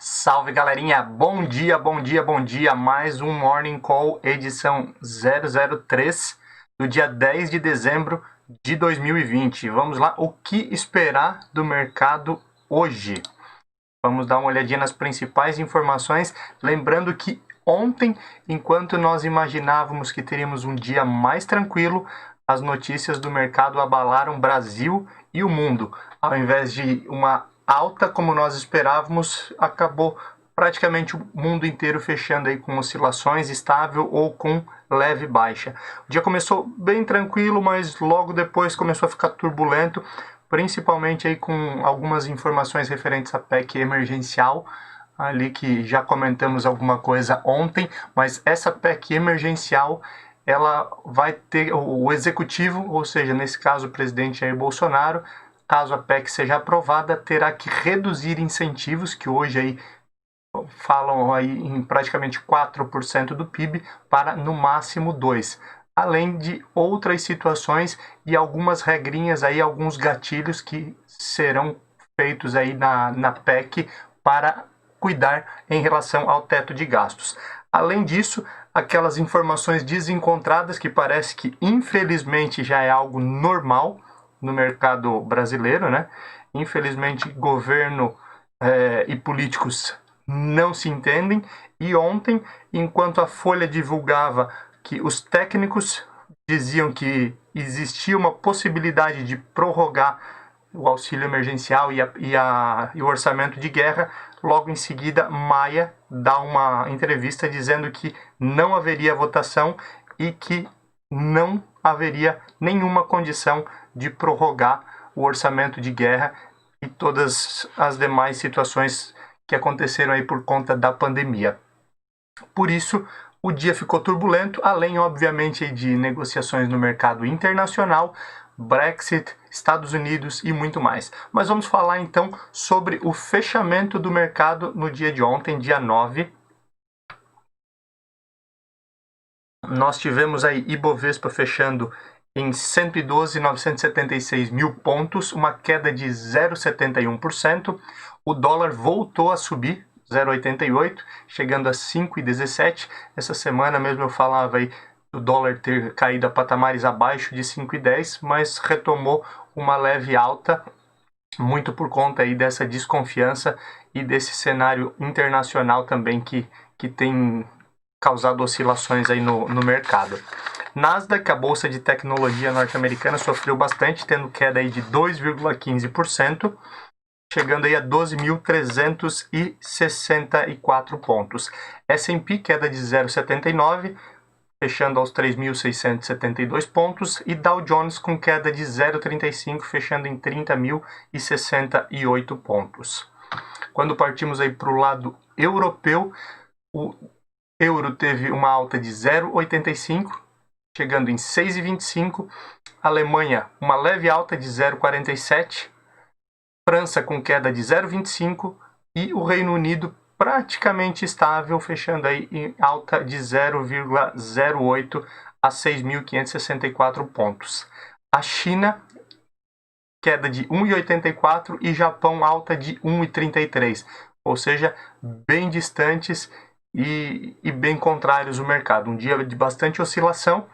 Salve galerinha, bom dia, bom dia, bom dia, mais um Morning Call edição 003 do dia 10 de dezembro de 2020. Vamos lá, o que esperar do mercado hoje? Vamos dar uma olhadinha nas principais informações, lembrando que ontem, enquanto nós imaginávamos que teríamos um dia mais tranquilo, as notícias do mercado abalaram o Brasil e o mundo. Ao invés de uma alta como nós esperávamos, acabou praticamente o mundo inteiro fechando aí com oscilações estável ou com leve baixa. O dia começou bem tranquilo, mas logo depois começou a ficar turbulento, principalmente aí com algumas informações referentes à PEC emergencial, ali que já comentamos alguma coisa ontem, mas essa PEC emergencial ela vai ter o executivo, ou seja, nesse caso o presidente Jair Bolsonaro, caso a PEC seja aprovada, terá que reduzir incentivos, que hoje aí falam aí em praticamente 4% do PIB, para no máximo 2%. Além de outras situações e algumas regrinhas aí, alguns gatilhos que serão feitos aí na PEC para cuidar em relação ao teto de gastos. Além disso, aquelas informações desencontradas que parece que infelizmente já é algo normal no mercado brasileiro, né? Infelizmente, governo e políticos não se entendem. E ontem, enquanto a Folha divulgava que os técnicos diziam que existia uma possibilidade de prorrogar o auxílio emergencial e o orçamento de guerra, logo em seguida Maia dá uma entrevista dizendo que não haveria votação e que não haveria nenhuma condição de prorrogar o orçamento de guerra e todas as demais situações que aconteceram aí por conta da pandemia. Por isso, o dia ficou turbulento, além, obviamente, de negociações no mercado internacional, Brexit, Estados Unidos e muito mais. Mas vamos falar então sobre o fechamento do mercado no dia de ontem, dia 9. Nós tivemos aí Ibovespa fechando em 112.976 mil pontos, uma queda de 0,71%. O dólar voltou a subir, 0,88, chegando a 5,17. Essa semana mesmo eu falava aí do dólar ter caído a patamares abaixo de 5,10, mas retomou uma leve alta, muito por conta aí dessa desconfiança e desse cenário internacional também que tem causado oscilações aí no mercado. Nasdaq, a bolsa de tecnologia norte-americana, sofreu bastante, tendo queda aí de 2,15%, chegando aí a 12.364 pontos. S&P, queda de 0,79%, fechando aos 3.672 pontos, e Dow Jones com queda de 0,35, fechando em 30.068 pontos. Quando partimos aí para o lado europeu, o euro teve uma alta de 0,85, chegando em 6,25. Alemanha, uma leve alta de 0,47. França com queda de 0,25. E o Reino Unido praticamente estável, fechando aí em alta de 0,08 a 6.564 pontos. A China, queda de 1,84 e Japão alta de 1,33, ou seja, bem distantes e bem contrários o mercado. Um dia de bastante oscilação.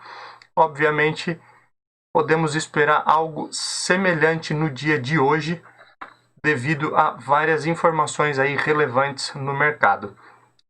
Obviamente, podemos esperar algo semelhante no dia de hoje, devido a várias informações aí relevantes no mercado.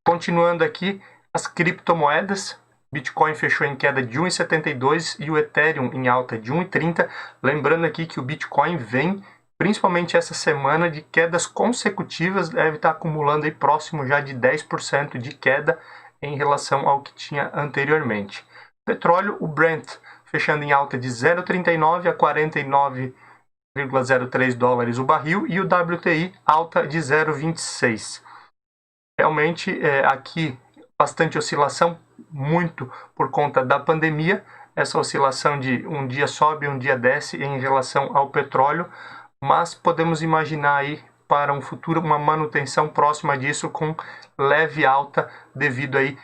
Continuando aqui, as criptomoedas. Bitcoin fechou em queda de 1,72 e o Ethereum em alta de 1,30. Lembrando aqui que o Bitcoin vem, principalmente essa semana, de quedas consecutivas, deve estar acumulando aí próximo já de 10% de queda em relação ao que tinha anteriormente. Petróleo, o Brent, fechando em alta de 0,39 a 49,03 dólares o barril, e o WTI alta de 0,26. Realmente, aqui, bastante oscilação, muito por conta da pandemia, essa oscilação de um dia sobe, um dia desce em relação ao petróleo, mas podemos imaginar aí para um futuro uma manutenção próxima disso, com leve alta devido aí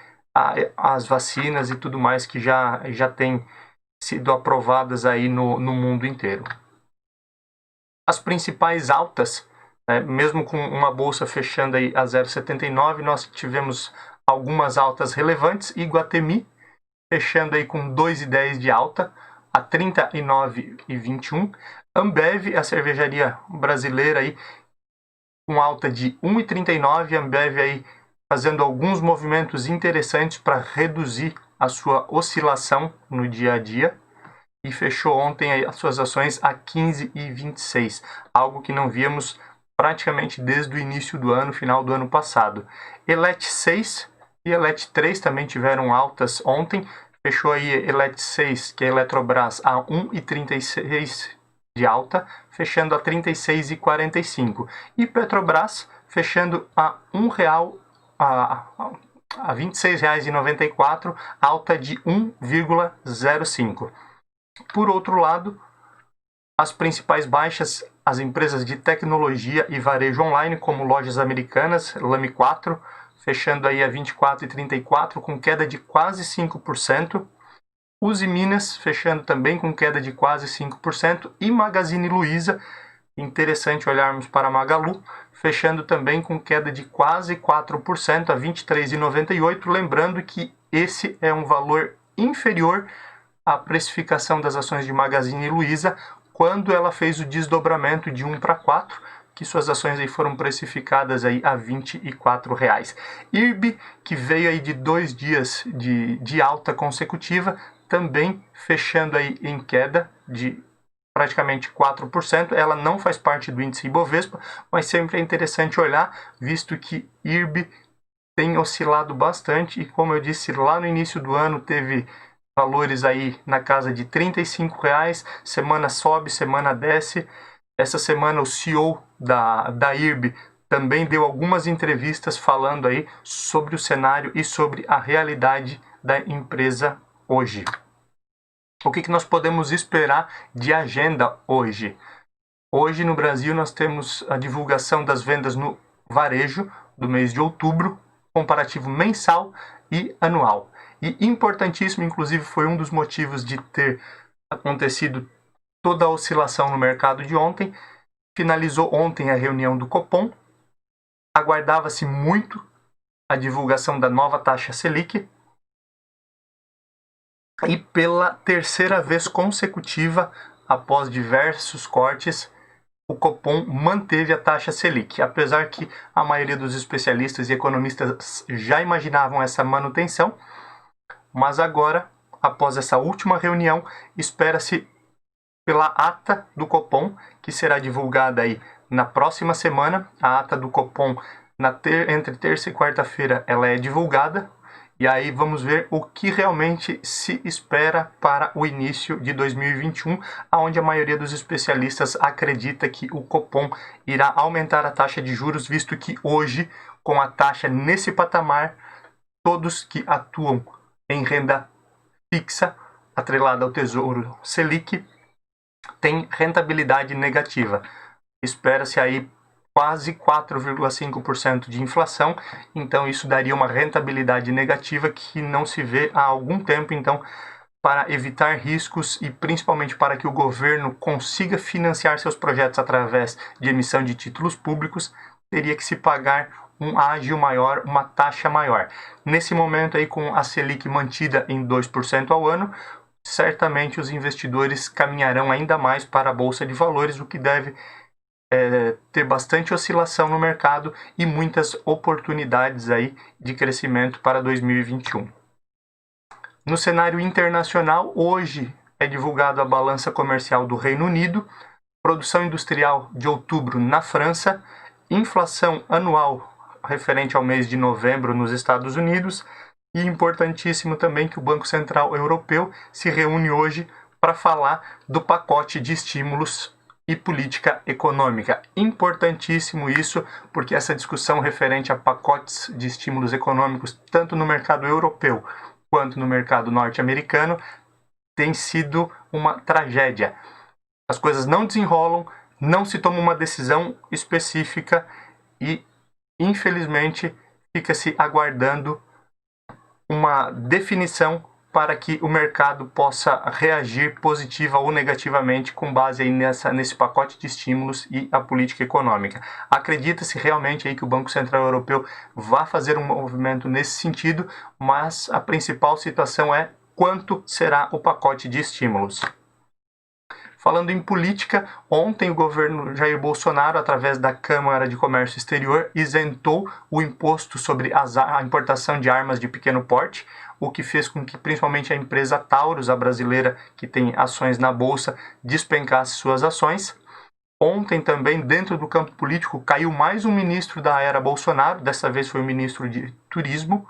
às vacinas e tudo mais que já tem sido aprovadas aí no mundo inteiro. As principais altas Mesmo com uma bolsa fechando aí a 0,79, nós tivemos algumas altas relevantes. Iguatemi fechando aí com 2,10 de alta a 39,21. Ambev, a cervejaria brasileira aí, com alta de 1,39. Ambev aí fazendo alguns movimentos interessantes para reduzir a sua oscilação no dia a dia. E fechou ontem aí as suas ações a 15,26, algo que não víamos praticamente desde o início do ano, final do ano passado. Elet 6 e Elet 3 também tiveram altas ontem. Fechou aí Elet 6, que é a Eletrobras, a 1,36 de alta, fechando a 36,45. E Petrobras fechando a R$ 26,94, alta de 1,05. Por outro lado, as principais baixas, as empresas de tecnologia e varejo online, como Lojas Americanas, Lame 4, fechando aí a 24,34, com queda de quase 5%. Uzi Minas, fechando também com queda de quase 5%. E Magazine Luiza, interessante olharmos para Magalu, fechando também com queda de quase 4%, a 23,98. Lembrando que esse é um valor inferior a precificação das ações de Magazine Luiza quando ela fez o desdobramento de 1 para 4, que suas ações aí foram precificadas aí a R$ 24. IRB, que veio aí de 2 dias de alta consecutiva, também fechando aí em queda de praticamente 4%. Ela não faz parte do índice Ibovespa, mas sempre é interessante olhar, visto que IRB tem oscilado bastante e, como eu disse lá no início do ano, teve valores aí na casa de R$ 35, semana sobe, semana desce. Essa semana o CEO da IRB também deu algumas entrevistas falando aí sobre o cenário e sobre a realidade da empresa hoje. O que nós podemos esperar de agenda hoje? Hoje no Brasil nós temos a divulgação das vendas no varejo do mês de outubro, comparativo mensal e anual. E importantíssimo, inclusive foi um dos motivos de ter acontecido toda a oscilação no mercado de ontem. Finalizou ontem a reunião do Copom. Aguardava-se muito a divulgação da nova taxa Selic. E pela terceira vez consecutiva, após diversos cortes, o Copom manteve a taxa Selic. Apesar que a maioria dos especialistas e economistas já imaginavam essa manutenção, mas agora, após essa última reunião, espera-se pela ata do Copom, que será divulgada aí na próxima semana. A ata do Copom, entre terça e quarta-feira, ela é divulgada. E aí vamos ver o que realmente se espera para o início de 2021, onde a maioria dos especialistas acredita que o Copom irá aumentar a taxa de juros, visto que hoje, com a taxa nesse patamar, todos que atuam em renda fixa, atrelada ao Tesouro Selic, tem rentabilidade negativa. Espera-se aí quase 4,5% de inflação, então isso daria uma rentabilidade negativa que não se vê há algum tempo. Então, para evitar riscos e principalmente para que o governo consiga financiar seus projetos através de emissão de títulos públicos, teria que se pagar um ágio maior, uma taxa maior. Nesse momento aí, com a Selic mantida em 2% ao ano, certamente os investidores caminharão ainda mais para a Bolsa de Valores, o que deve ter bastante oscilação no mercado e muitas oportunidades aí de crescimento para 2021. No cenário internacional, hoje é divulgada a balança comercial do Reino Unido, produção industrial de outubro na França, inflação anual referente ao mês de novembro nos Estados Unidos, e importantíssimo também que o Banco Central Europeu se reúne hoje para falar do pacote de estímulos e política econômica. Importantíssimo isso, porque essa discussão referente a pacotes de estímulos econômicos, tanto no mercado europeu quanto no mercado norte-americano, tem sido uma tragédia. As coisas não desenrolam, não se toma uma decisão específica e, infelizmente, fica-se aguardando uma definição para que o mercado possa reagir positiva ou negativamente com base aí nesse pacote de estímulos e a política econômica. Acredita-se realmente aí que o Banco Central Europeu vai fazer um movimento nesse sentido, mas a principal situação é quanto será o pacote de estímulos. Falando em política, ontem o governo Jair Bolsonaro, através da Câmara de Comércio Exterior, isentou o imposto sobre a importação de armas de pequeno porte, o que fez com que principalmente a empresa Taurus, a brasileira que tem ações na Bolsa, despencasse suas ações. Ontem também, dentro do campo político, caiu mais um ministro da era Bolsonaro, dessa vez foi o ministro de Turismo.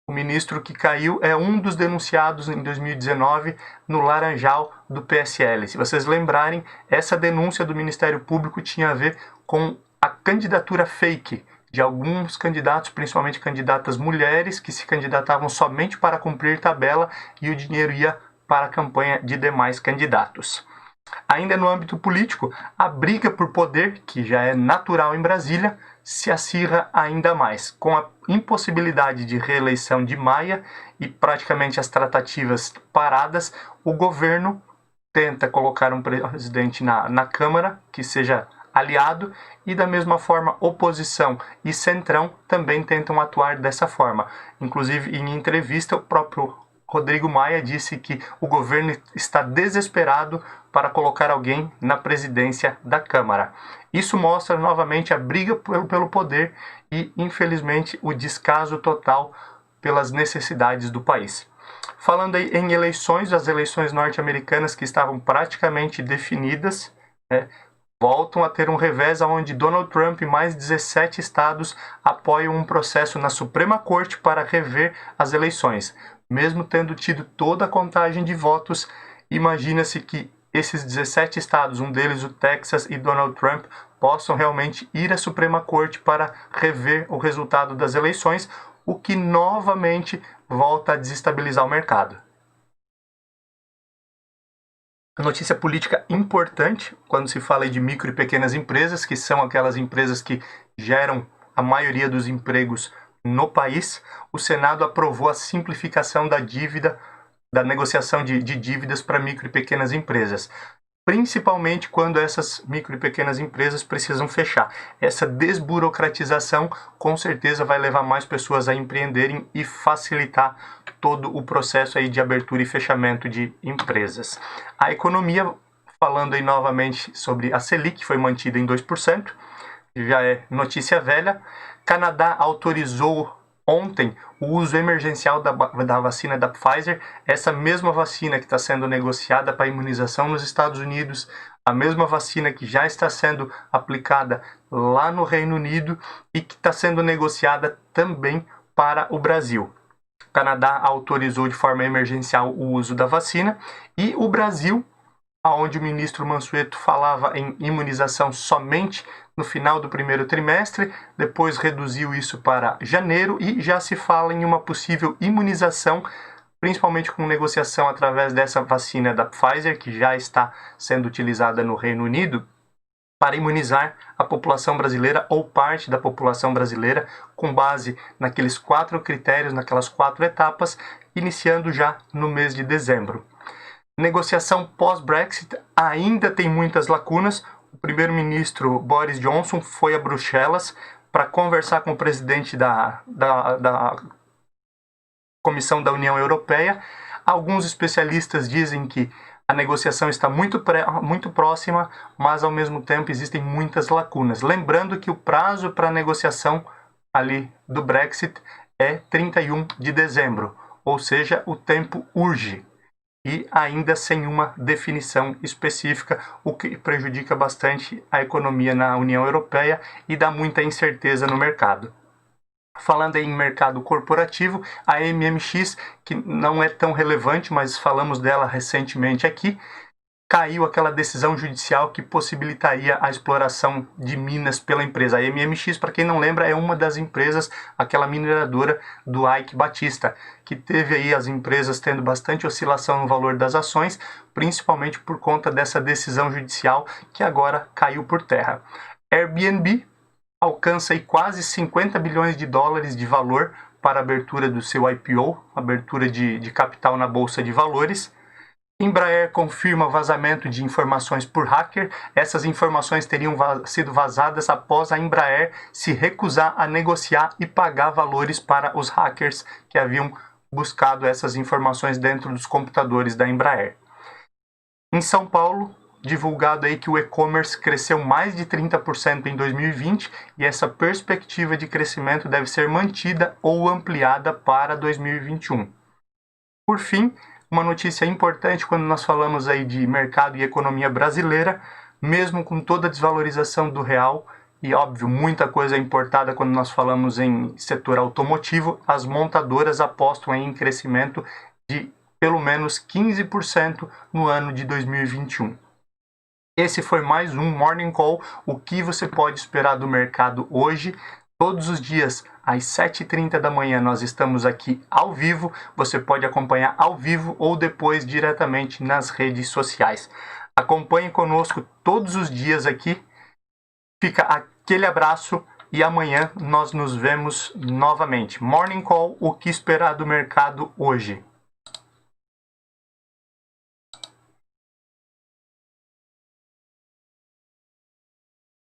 O ministro que caiu é um dos denunciados em 2019 no Laranjal do PSL. Se vocês lembrarem, essa denúncia do Ministério Público tinha a ver com a candidatura fake de alguns candidatos, principalmente candidatas mulheres, que se candidatavam somente para cumprir tabela e o dinheiro ia para a campanha de demais candidatos. Ainda no âmbito político, a briga por poder, que já é natural em Brasília, se acirra ainda mais. Com a impossibilidade de reeleição de Maia e praticamente as tratativas paradas, o governo tenta colocar um presidente na Câmara que seja aliado e, da mesma forma, oposição e centrão também tentam atuar dessa forma. Inclusive, em entrevista, o próprio Rodrigo Maia disse que o governo está desesperado para colocar alguém na presidência da Câmara. Isso mostra novamente a briga pelo poder e, infelizmente, o descaso total pelas necessidades do país. Falando aí em eleições, as eleições norte-americanas que estavam praticamente definidas, voltam a ter um revés onde Donald Trump e mais 17 estados apoiam um processo na Suprema Corte para rever as eleições. Mesmo tendo tido toda a contagem de votos, imagina-se que esses 17 estados, um deles o Texas e Donald Trump, possam realmente ir à Suprema Corte para rever o resultado das eleições, o que novamente volta a desestabilizar o mercado. Notícia política importante quando se fala de micro e pequenas empresas, que são aquelas empresas que geram a maioria dos empregos no país. O Senado aprovou a simplificação da dívida, da negociação de dívidas para micro e pequenas empresas, principalmente quando essas micro e pequenas empresas precisam fechar. Essa desburocratização com certeza vai levar mais pessoas a empreenderem e facilitar todo o processo aí de abertura e fechamento de empresas. A economia, falando aí novamente sobre a Selic, foi mantida em 2%, já é notícia velha. Canadá autorizou ontem o uso emergencial da vacina da Pfizer, essa mesma vacina que está sendo negociada para imunização nos Estados Unidos, a mesma vacina que já está sendo aplicada lá no Reino Unido e que está sendo negociada também para o Brasil. O Canadá autorizou de forma emergencial o uso da vacina e o Brasil, onde o ministro Mansueto falava em imunização somente no final do primeiro trimestre, depois reduziu isso para janeiro e já se fala em uma possível imunização, principalmente com negociação através dessa vacina da Pfizer, que já está sendo utilizada no Reino Unido, para imunizar a população brasileira ou parte da população brasileira, com base naqueles 4 critérios, naquelas 4 etapas, iniciando já no mês de dezembro. Negociação pós-Brexit ainda tem muitas lacunas. O primeiro-ministro Boris Johnson foi a Bruxelas para conversar com o presidente da Comissão da União Europeia. Alguns especialistas dizem que a negociação está muito próxima, mas ao mesmo tempo existem muitas lacunas. Lembrando que o prazo para a negociação ali do Brexit é 31 de dezembro, ou seja, o tempo urge. E ainda sem uma definição específica, o que prejudica bastante a economia na União Europeia e dá muita incerteza no mercado. Falando em mercado corporativo, a MMX, que não é tão relevante, mas falamos dela recentemente aqui, caiu aquela decisão judicial que possibilitaria a exploração de minas pela empresa. A MMX, para quem não lembra, é uma das empresas, aquela mineradora do Ike Batista, que teve aí as empresas tendo bastante oscilação no valor das ações, principalmente por conta dessa decisão judicial que agora caiu por terra. Airbnb alcança aí quase 50 bilhões de dólares de valor para a abertura do seu IPO, abertura de capital na Bolsa de Valores. Embraer confirma vazamento de informações por hacker. Essas informações teriam sido vazadas após a Embraer se recusar a negociar e pagar valores para os hackers que haviam buscado essas informações dentro dos computadores da Embraer. Em São Paulo, divulgado aí que o e-commerce cresceu mais de 30% em 2020 e essa perspectiva de crescimento deve ser mantida ou ampliada para 2021. Por fim, uma notícia importante quando nós falamos aí de mercado e economia brasileira, mesmo com toda a desvalorização do real, e óbvio, muita coisa é importada quando nós falamos em setor automotivo, as montadoras apostam em crescimento de pelo menos 15% no ano de 2021. Esse foi mais um Morning Call, o que você pode esperar do mercado hoje. Todos os dias, às 7h30 da manhã, nós estamos aqui ao vivo. Você pode acompanhar ao vivo ou depois diretamente nas redes sociais. Acompanhe conosco todos os dias aqui. Fica aquele abraço e amanhã nós nos vemos novamente. Morning Call, o que esperar do mercado hoje.